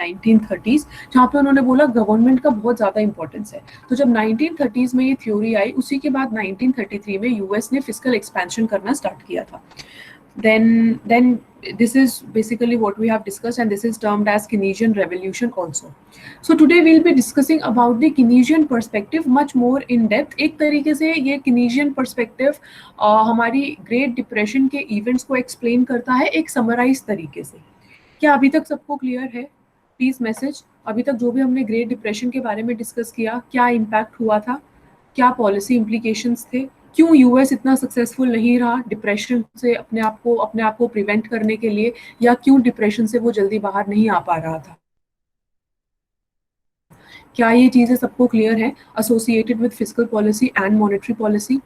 1930s, जहाँ पे उन्होंने बोला गवर्नमेंट का बहुत ज़्यादा इंपॉर्टेंस है। तो जब 1930s में ये थ्योरी आई, उसी के बाद 1933 में यूएस ने फिस्कल एक्सपेंशन करना स्टार्ट किया था। Then this is basically what we have discussed, and this is termed as Keynesian revolution also. So today we'll be discussing about the Keynesian perspective much more in depth. एक तरीके से ये Keynesian perspective हमारी great depression के events को explain करता है एक समराइज तरीके से। क्या अभी तक सबको क्लियर है? Please message. अभी तक जो भी हमने ग्रेट डिप्रेशन के बारे में डिस्कस किया, क्या इम्पैक्ट हुआ था, क्या पॉलिसी इम्प्लीकेशंस थे, क्यों यूएस इतना सक्सेसफुल नहीं रहा डिप्रेशन से अपने आप को प्रिवेंट करने के लिए, या क्यों डिप्रेशन से वो जल्दी बाहर नहीं आ पा रहा था। क्या ये चीजें सबको क्लियर है associated with fiscal policy and monetary policy?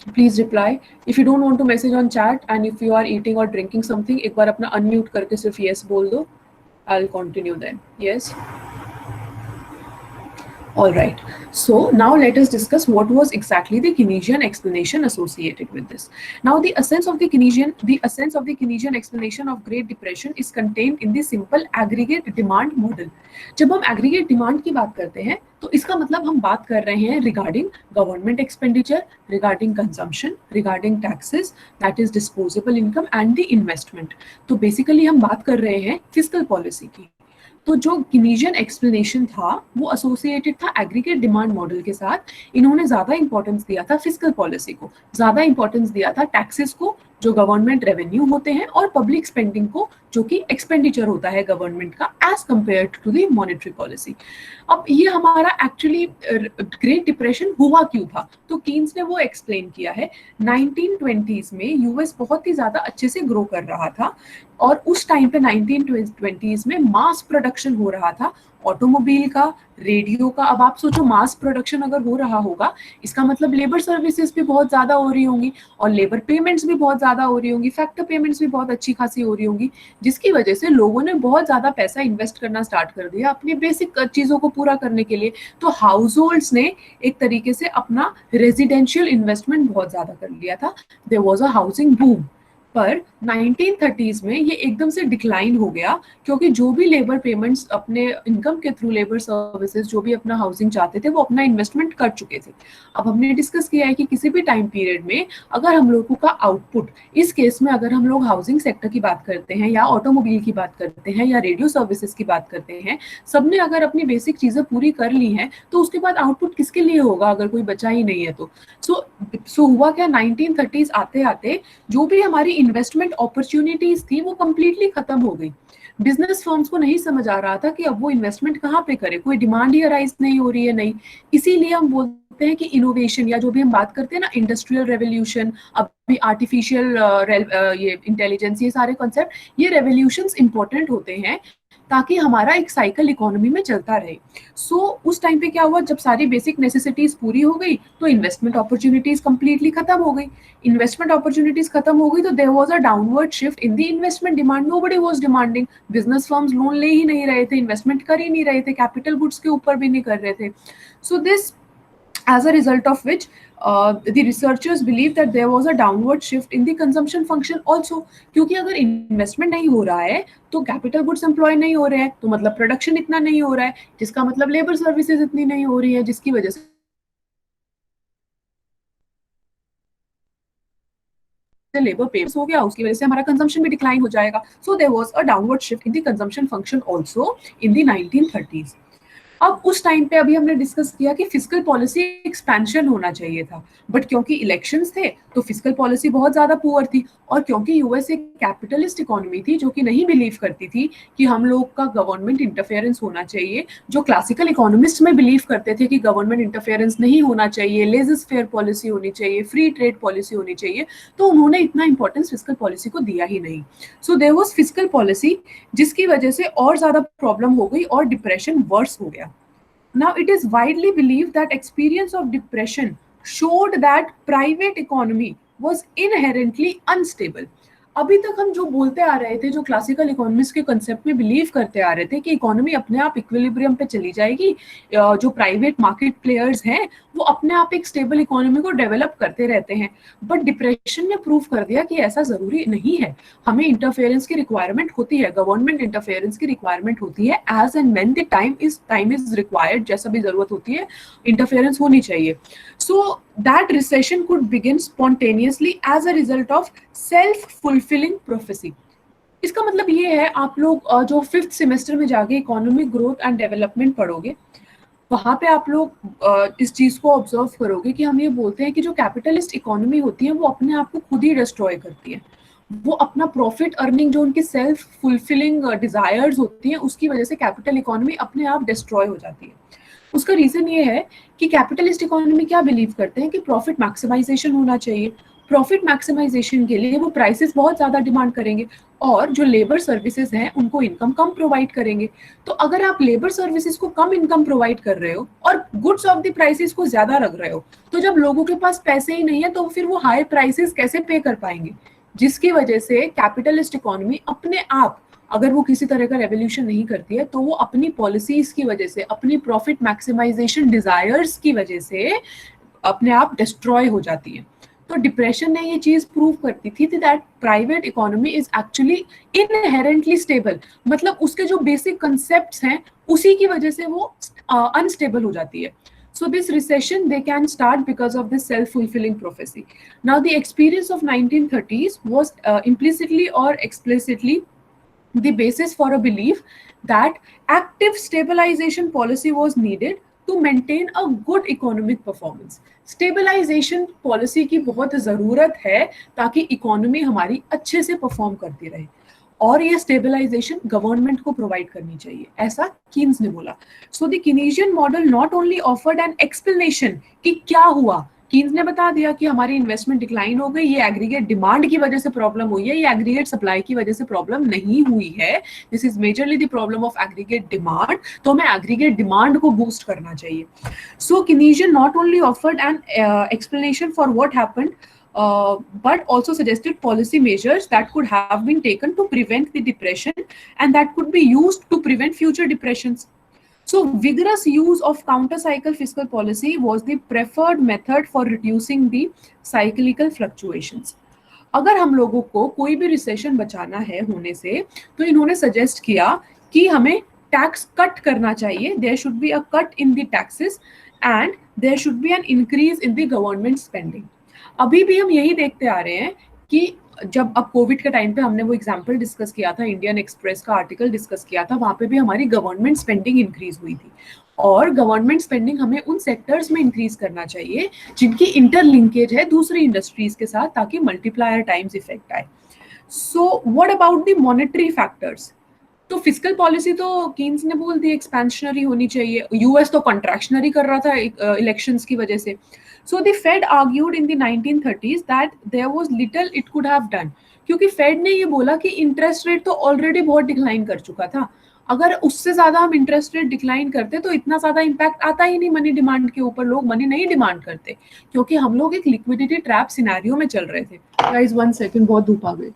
Please reply. If you don't want to message on chat and if you are eating or drinking something, एक बार अपना अनम्यूट करके सिर्फ यस बोल दो। I will continue then. Yes, all right, so now let us discuss what was exactly the Keynesian explanation associated with this. Now the essence of the Keynesian explanation of Great Depression is contained in the simple aggregate demand model. जब हम aggregate demand की बात करते हैं तो इसका मतलब हम बात कर रहे हैं regarding government expenditure, regarding consumption, regarding taxes, that is disposable income and the investment. तो basically हम बात कर रहे हैं fiscal policy की। तो जो Keynesian एक्सप्लेनेशन था वो एसोसिएटेड था एग्रीगेट डिमांड मॉडल के साथ। इन्होंने ज्यादा इंपॉर्टेंस दिया था फिस्कल पॉलिसी को, ज्यादा इंपॉर्टेंस दिया था टैक्सेस को जो गवर्नमेंट रेवेन्यू होते हैं, और पब्लिक स्पेंडिंग को जो कि एक्सपेंडिचर होता है गवर्नमेंट का, as compare to the monetary policy. अब ये हमारा एक्चुअली ग्रेट डिप्रेशन हुआ क्यों था, तो कीन्स ने वो एक्सप्लेन किया है। 1920s में यूएस बहुत ही ज्यादा अच्छे से ग्रो कर रहा था, और उस टाइम पे 1920s में मास प्रोडक्शन हो रहा था ऑटोमोबाइल का, रेडियो का। अब आप सोचो मास प्रोडक्शन अगर हो रहा होगा, इसका मतलब लेबर सर्विसेज भी बहुत ज्यादा हो रही होंगी, और लेबर पेमेंट्स भी बहुत ज्यादा हो रही होंगी, फैक्टर पेमेंट्स भी बहुत अच्छी खासी हो रही होंगी, जिसकी वजह से लोगों ने बहुत ज्यादा पैसा इन्वेस्ट करना स्टार्ट कर दिया अपनी बेसिक चीजों को पूरा करने के लिए। तो हाउस होल्ड्स ने एक तरीके से अपना रेजिडेंशियल इन्वेस्टमेंट बहुत ज्यादा कर लिया था। There was a housing boom. पर 1930s में ये एकदम से डिक्लाइन हो गया, क्योंकि जो भी लेबर पेमेंट्स अपने इनकम के थ्रू लेबर सर्विसेज जो भी अपना हाउसिंग चाहते थे वो अपना इन्वेस्टमेंट कर चुके थे। अब हमने डिस्कस किया है कि किसी भी टाइम पीरियड में अगर हम लोगों का आउटपुट, इस केस में अगर हम लोग हाउसिंग सेक्टर की बात करते हैं या ऑटोमोबाइल की बात करते हैं या रेडियो सर्विसेज की बात करते हैं, सबने अगर अपनी बेसिक चीजें पूरी कर ली हैं तो उसके बाद आउटपुट किसके लिए होगा अगर कोई बचा ही नहीं है तो। सो हुआ क्या, 1930s आते आते जो भी हमारी इन्वेस्टमेंट अपॉर्चुनिटीज थी वो कंप्लीटली खत्म हो गई। बिजनेस फर्म्स को नहीं समझ आ रहा था कि अब वो इन्वेस्टमेंट कहाँ पे करे, कोई डिमांड ही अराइज नहीं हो रही है नहीं। इसीलिए हम बोलते हैं कि इनोवेशन, या जो भी हम बात करते हैं ना इंडस्ट्रियल रेवोल्यूशन, अभी आर्टिफिशियल ये इंटेलिजेंस, ये सारे कॉन्सेप्ट, ये रेवोल्यूशंस इंपॉर्टेंट होते हैं ताकि हमारा एक साइकिल इकोनॉमी में चलता रहे। उस टाइम पे क्या हुआ, जब सारी बेसिक नेसेसिटीज पूरी हो गई तो इन्वेस्टमेंट अपॉर्चुनिटीज कंप्लीटली खत्म हो गई। इन्वेस्टमेंट अपॉर्चुनिटीज खत्म हो गई तो there was a downward shift in the investment demand. Nobody was demanding, business firms loan ले ही नहीं रहे थे, इन्वेस्टमेंट कर ही नहीं रहे थे, कैपिटल गुड्स के ऊपर भी नहीं कर रहे थे। So this, as a result of which the researchers believe that there was a downward shift in the consumption function also। क्योंकि अगर इन्वेस्टमेंट नहीं हो रहा है तो कैपिटल गुड्स एम्प्लॉय नहीं हो रहे हैं, तो मतलब प्रोडक्शन इतना नहीं हो रहा है, जिसका मतलब लेबर सर्विसेज इतनी नहीं हो रही है, जिसकी वजह से लेबर पेमेंट्स हो गया, उसकी वजह से हमारा कंजम्पशन भी डिक्लाइन हो जाएगा। So there was a downward shift in the consumption function also in the 1930s। अब उस टाइम पे अभी हमने डिस्कस किया कि फिस्कल पॉलिसी एक्सपेंशन होना चाहिए था, बट क्योंकि इलेक्शंस थे तो फिस्कल पॉलिसी बहुत ज्यादा पुअर थी, और क्योंकि यूएस एक कैपिटलिस्ट इकोनॉमी थी जो कि नहीं बिलीव करती थी कि हम लोग का गवर्नमेंट इंटरफेरेंस होना चाहिए, जो क्लासिकल इकोनॉमिस्ट में बिलीव करते थे कि गवर्नमेंट इंटरफेरेंस नहीं होना चाहिए, लेजस फेयर पॉलिसी होनी चाहिए, फ्री ट्रेड पॉलिसी होनी चाहिए, तो उन्होंने इतना इंपॉर्टेंस फिस्कल पॉलिसी को दिया ही नहीं। So there was fiscal policy, जिसकी वजह से और ज्यादा प्रॉब्लम हो गई और डिप्रेशन वर्स हो गया। Now, it is widely believed that experience of depression showed that private economy was inherently unstable. अभी तक हम जो बोलते आ रहे थे, जो क्लासिकल इकोनॉमिक्स के कंसेप्ट में बिलीव करते आ रहे थे कि इकोनॉमी अपने आप इक्विलिब्रियम पे चली जाएगी, जो प्राइवेट मार्केट प्लेयर्स हैं वो अपने आप एक स्टेबल इकोनॉमी को डेवलप करते रहते हैं, बट डिप्रेशन ने प्रूव कर दिया कि ऐसा जरूरी नहीं है। हमें इंटरफेरेंस की रिक्वायरमेंट होती है, गवर्नमेंट इंटरफेरेंस की रिक्वायरमेंट होती है, as and when the time is required, जैसा भी जरूरत होती है इंटरफेरेंस होनी चाहिए। So that recession could begin spontaneously as a result of self-fulfilling prophecy. इसका मतलब ये है, आप लोग जो 5th सेमेस्टर में जाके इकोनॉमिक ग्रोथ एंड डेवलपमेंट पढ़ोगे, वहां पे आप लोग इस चीज को ऑब्जर्व करोगे कि हम ये बोलते हैं कि जो कैपिटलिस्ट इकोनॉमी होती है वो अपने आप को खुद ही डिस्ट्रॉय करती है। वो अपना प्रॉफिट अर्निंग, जो उनकी सेल्फ फुलफिलिंग डिजायर्स होती हैं, उसकी वजह से कैपिटल इकोनॉमी अपने आप डिस्ट्रॉय हो जाती है। उसका रीजन ये है कि कैपिटलिस्ट इकोनॉमी क्या बिलीव करते हैं कि प्रॉफिट मैक्सिमाइजेशन होना चाहिए। प्रॉफिट मैक्सिमाइजेशन के लिए वो प्राइसेस बहुत ज्यादा डिमांड करेंगे और जो लेबर सर्विसेज हैं उनको इनकम कम प्रोवाइड करेंगे। तो अगर आप लेबर सर्विसेज को कम इनकम प्रोवाइड कर रहे हो और गुड्स ऑफ द प्राइसेस को ज्यादा रख रहे हो, तो जब लोगों के पास पैसे ही नहीं है तो फिर वो हाई प्राइसेस कैसे पे कर पाएंगे, जिसकी वजह से कैपिटलिस्ट इकोनॉमी अपने आप, अगर वो किसी तरह का रेवोल्यूशन नहीं करती है तो वो अपनी पॉलिसीज की वजह से, अपनी प्रॉफिट मैक्सिमाइजेशन डिजायर्स की वजह से अपने आप डिस्ट्रॉय हो जाती है। तो डिप्रेशन ने ये चीज प्रूव करती थी that private economy is actually inherently stable, मतलब उसके जो बेसिक कंसेप्ट्स हैं उसी की वजह से वो अनस्टेबल हो जाती है। So this recession they can start because of this self-fulfilling prophecy. Now the experience of 1930s was implicitly or explicitly the basis for a belief that active stabilization policy was needed to maintain a good economic performance. Stabilisation policy की बहुत ज़रूरत है ताकि economy हमारी अच्छे से perform करती रहे, और ये स्टेबलाइजेशन गवर्नमेंट को प्रोवाइड करनी चाहिए, ऐसा कीन्स ने बोला। So the Keynesian model not only offered an explanation कि क्या हुआ, कीन्स ने बता दिया कि हमारी इन्वेस्टमेंट डिक्लाइन हो गई, ये एग्रीगेट डिमांड की वजह से प्रॉब्लम हुई है, ये एग्रीगेट सप्लाई की वजह से प्रॉब्लम नहीं हुई है, this is majorly the problem of aggregate demand, तो हमें एग्रीगेट डिमांड को बूस्ट करना चाहिए। So Keynesian not only offered an explanation for what happened, but also suggested policy measures that could have been taken to prevent the depression and that could be used to prevent future depressions. So vigorous use of counter-cycle fiscal policy was the preferred method for reducing the cyclical fluctuations. अगर हम लोगों को कोई भी recession बचाना है होने से, तो इन्होंने सजेस्ट किया कि हमें टैक्स कट करना चाहिए, there should be a cut in the taxes and there should be an increase in the government spending. अभी भी हम यही देखते आ रहे हैं कि जब अब कोविड के टाइम पे हमने वो एग्जांपल डिस्कस किया था, इंडियन एक्सप्रेस का आर्टिकल डिस्कस किया था, वहां पे भी हमारी गवर्नमेंट स्पेंडिंग इंक्रीज हुई थी, और गवर्नमेंट स्पेंडिंग हमें उन सेक्टर्स में इंक्रीज करना चाहिए जिनकी इंटरलिंकेज है दूसरी इंडस्ट्रीज के साथ, ताकि मल्टीप्लायर टाइम्स इफेक्ट आए। So what about the monetary factors? तो फिस्कल पॉलिसी तो कीन्स ने बोल दी एक्सपेंशनरी होनी चाहिए, यूएस तो कंट्रैक्शनरी कर रहा था इलेक्शंस की वजह से। So the Fed argued in the 1930s that there was little it could have done, क्योंकि फेड ने ये बोला कि इंटरेस्ट रेट तो ऑलरेडी बहुत डिक्लाइन कर चुका था, अगर उससे ज्यादा हम इंटरेस्ट रेट डिक्लाइन करते तो इतना ज्यादा इम्पैक्ट आता ही नहीं मनी डिमांड के ऊपर, लोग मनी नहीं डिमांड करते, क्योंकि हम लोग एक लिक्विडिटी ट्रैप सिनेरियो में चल रहे थे। गाइस 1 सेकंड, बहुत धूप आ गई।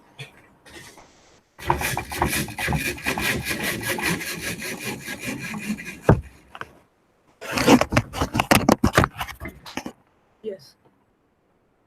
यस,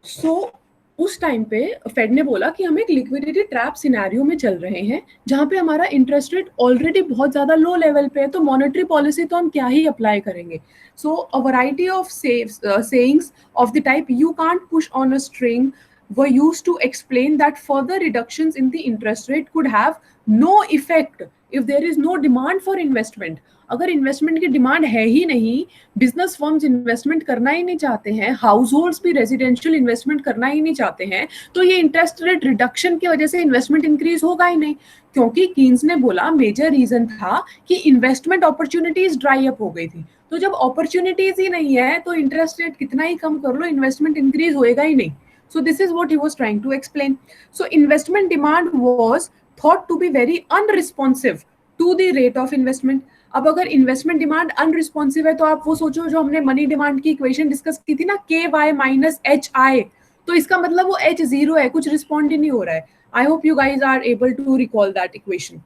सो उस टाइम पे फेड ने बोला कि हम एक लिक्विडिटी ट्रैप सिनेरियो में चल रहे हैं जहां पे हमारा इंटरेस्ट रेट ऑलरेडी बहुत ज्यादा लो लेवल पे है, तो मॉनेटरी पॉलिसी तो हम क्या ही अप्लाई करेंगे। So a variety of sayings of the type you can't push on a string were used to explain that further reductions in the interest rate could have no effect if there is no demand for investment. अगर investment की demand है ही नहीं, business firms investment करना ही नहीं चाहते हैं, house holds भी residential investment करना ही नहीं चाहते हैं, तो ये इंटरेस्ट रेट रिडक्शन की वजह से इन्वेस्टमेंट इंक्रीज होगा ही नहीं, क्योंकि कीन्स ने बोला मेजर रीजन था कि इन्वेस्टमेंट अपॉर्चुनिटीज ड्राई अप हो गई थी। तो जब अपॉर्चुनिटीज ही नहीं है तो इंटरेस्ट रेट कितना ही कम कर लो, इन्वेस्टमेंट इंक्रीज होएगा ही नहीं। So this is what he was trying to explain. So investment demand was thought to be very unresponsive to the rate of investment. अब अगर इन्वेस्टमेंट डिमांड अनरिस्पॉन्सिव है तो आप वो सोचो जो हमने मनी डिमांड की इक्वेशन डिस्कस की थी ना, KY - HI, तो इसका मतलब वो H 0 है, कुछ रिस्पॉन्ड ही नहीं हो रहा है। I hope you guys are able to recall that equation.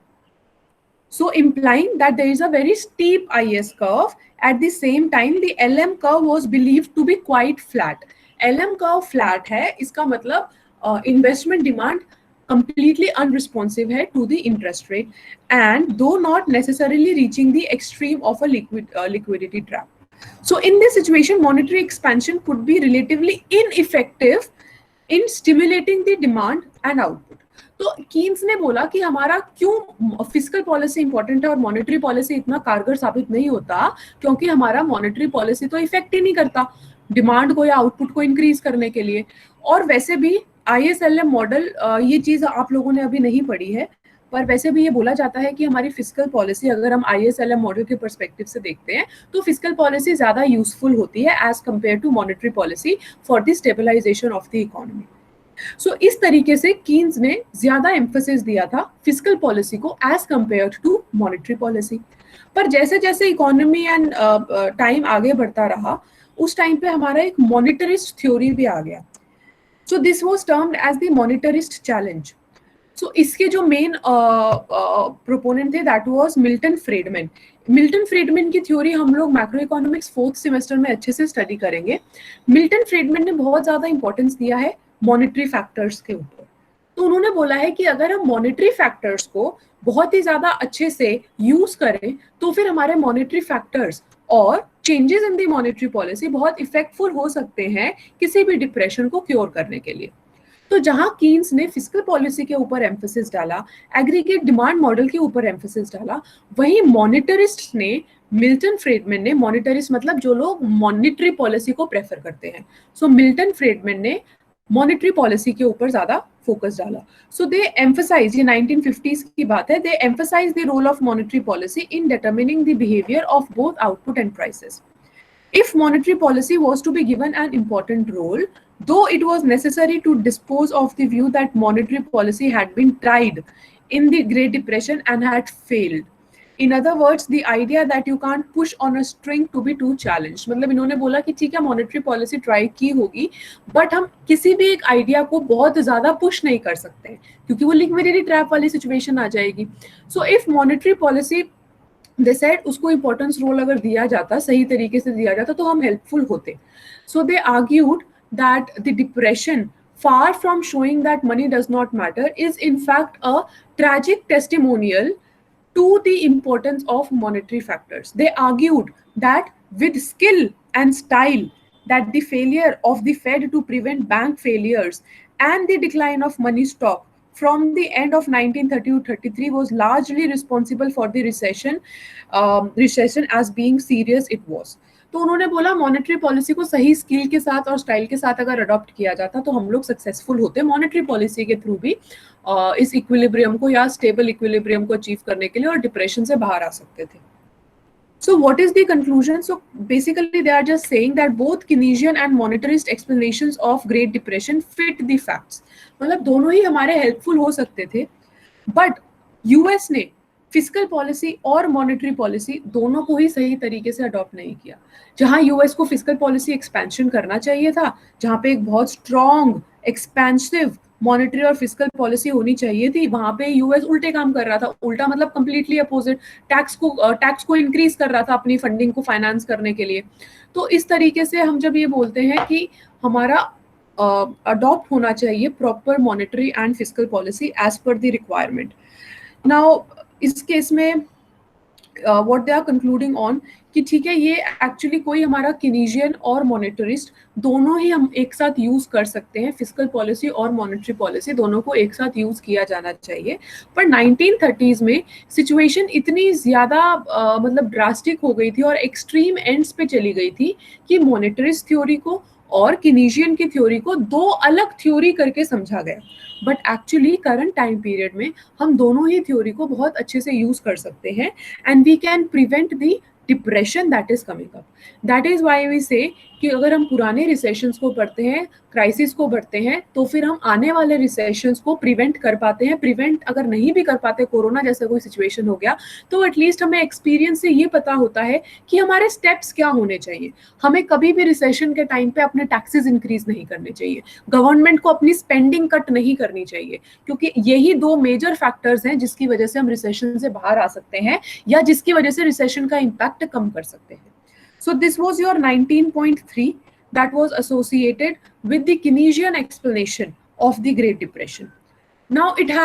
So implying that there is a very steep IS curve. At the same time, the LM curve was believed to be quite flat. LM curve flat है, इसका मतलब investment demand completely unresponsive है to the interest rate, and though not necessarily reaching the extreme of a liquidity trap. So in this situation, monetary expansion could be relatively ineffective in stimulating the demand and output. तो Keynes ने बोला कि हमारा क्यों fiscal policy important है और monetary policy इतना कारगर साबित नहीं होता, क्योंकि हमारा मॉनेटरी पॉलिसी तो इफेक्ट ही नहीं करता डिमांड को या आउटपुट को इंक्रीज करने के लिए। और वैसे भी ISLM मॉडल, ये चीज आप लोगों ने अभी नहीं पढ़ी है, पर वैसे भी ये बोला जाता है कि हमारी फिस्कल पॉलिसी, अगर हम ISLM मॉडल के पर्सपेक्टिव से देखते हैं, तो फिस्कल पॉलिसी ज्यादा यूजफुल होती है as compare to monetary policy for the stabilisation of the economy. So इस तरीके से कीन्स ने ज्यादा एम्फोसिस दिया था फिस्कल पॉलिसी को as compare to monetary policy. पर जैसे जैसे इकोनॉमी एंड टाइम आगे बढ़ता रहा, उस टाइम पे हमारा एक मॉनिटरिस्ट थ्योरी भी आ गया। So this was termed as the monetarist challenge. So इसके जो मेन प्रोपोनेंट थे that was Milton Friedman. Milton Friedman की थ्योरी हम लोग मैक्रो इकोनॉमिक्स 4th सेमेस्टर में अच्छे से स्टडी करेंगे। मिल्टन फ्रीडमैन ने बहुत ज्यादा इंपॉर्टेंस दिया है मॉनेटरी फैक्टर्स के ऊपर। तो उन्होंने बोला है कि अगर हम मॉनेटरी फैक्टर्स को बहुत ही ज्यादा अच्छे से यूज करें, तो फिर हमारे मॉनेटरी फैक्टर्स और changes in the monetary policy बहुत इफेक्टफुल हो सकते हैं किसी भी डिप्रेशन को क्योर करने के लिए। तो जहां कीन्स ने फिस्कल पॉलिसी के ऊपर एम्फोसिस डाला, एग्रीगेट डिमांड मॉडल के ऊपर एम्फोसिस डाला, वहीं मॉनिटरिस्ट ने, मिल्टन फ्रीडमैन ने, मॉनिटरिस्ट मतलब जो लोग मॉनिटरी पॉलिसी को प्रेफर करते हैं, सो मिल्टन फ्रीडमैन ने मॉनेटरी पॉलिसी के ऊपर ज्यादा फोकस डाला। सो दे एम्फसाइज, ये 1950s की बात है, they emphasise the role of monetary policy in determining the behaviour of both output and prices. If monetary policy was to be given an important role, though it was necessary to dispose of the view that monetary policy had been tried in the Great Depression and had failed. In other words, the idea that you can't push on a string to be too challenged. मतलब इन्होंने बोला कि ठीक है monetary policy try की होगी, but हम किसी भी एक आइडिया को बहुत ज्यादा पुश नहीं कर सकते हैं, क्योंकि वो लिक्विडिटी ट्रैप वाली सिचुएशन आ जाएगी। So if monetary policy, they said, उसको इंपॉर्टेंस रोल अगर दिया जाता, सही तरीके से दिया जाता, तो हम हेल्पफुल होते। So they argued that the depression, far from showing that money does not matter, is in fact a tragic testimonial to the importance of monetary factors. They argued that with skill and style, that the failure of the Fed to prevent bank failures and the decline of money stock from the end of 1930 to 33 was largely responsible for the recession as being serious it was. तो उन्होंने बोला monetary policy को सही skill के साथ और style के साथ अगर अडॉप्ट किया जाता, तो हम लोग सक्सेसफुल होते मॉनेटरी पॉलिसी के थ्रू भी इस इक्विलिब्रियम को या स्टेबल इक्विलिब्रियम को अचीव करने के लिए, और डिप्रेशन से बाहर आ सकते थे। So what is the conclusion? So basically they are just saying that both Keynesian and monetarist explanations of Great Depression fit the facts. मतलब दोनों ही हमारे हेल्पफुल हो सकते थे, बट यूएस ने फिस्कल पॉलिसी और मॉनेटरी पॉलिसी दोनों को ही सही तरीके से अडॉप्ट नहीं किया। जहां यूएस को फिस्कल पॉलिसी एक्सपेंशन करना चाहिए था, जहां पे एक बहुत स्ट्रॉन्ग एक्सपेंसिव मॉनेटरी और फिस्कल पॉलिसी होनी चाहिए थी, वहां पे यूएस उल्टे काम कर रहा था। उल्टा मतलब कंप्लीटली अपोजिट, टैक्स को इंक्रीज कर रहा था अपनी फंडिंग को फाइनेंस करने के लिए। तो इस तरीके से हम जब ये बोलते हैं कि हमारा अडॉप्ट होना चाहिए proper monetary and fiscal policy as per the requirement. Now इस केस में what they are concluding on कि ठीक है, ये एक्चुअली कोई हमारा कीनीजियन और मॉनेटरिस्ट दोनों ही हम एक साथ यूज कर सकते हैं, फिस्कल पॉलिसी और मॉनेटरी पॉलिसी दोनों को एक साथ यूज किया जाना चाहिए। पर 1930s में सिचुएशन इतनी ज्यादा मतलब ड्रास्टिक हो गई थी और एक्सट्रीम एंड्स पे चली गई थी कि मॉनेटरिस्ट थ्योरी को और कीनीजियन की थ्योरी को दो अलग थ्योरी करके समझा गया। But actually current time period में हम दोनों ही थ्योरी को बहुत अच्छे से यूज कर सकते हैं, and we can prevent the depression that is coming up. That is why we say कि अगर हम पुराने रिसेशंस को पढ़ते हैं, क्राइसिस को बढ़ते हैं तो फिर हम आने वाले रिसेशंस को प्रिवेंट कर पाते हैं। प्रिवेंट अगर नहीं भी कर पाते, कोरोना जैसा कोई सिचुएशन हो गया, तो एटलीस्ट हमें एक्सपीरियंस से ये पता होता है कि हमारे स्टेप्स क्या होने चाहिए। हमें कभी भी रिसेशन के टाइम पे अपने टैक्सेस इंक्रीज नहीं करने चाहिए, गवर्नमेंट को अपनी स्पेंडिंग कट नहीं करनी चाहिए, क्योंकि यही दो मेजर फैक्टर्स हैं जिसकी वजह से हम रिसेशन से बाहर आ सकते हैं या जिसकी वजह से रिसेशन का इम्पैक्ट कम कर सकते हैं। So this was your 19.3 that was associated with the Keynesian explanation of the Great Depression. Now it has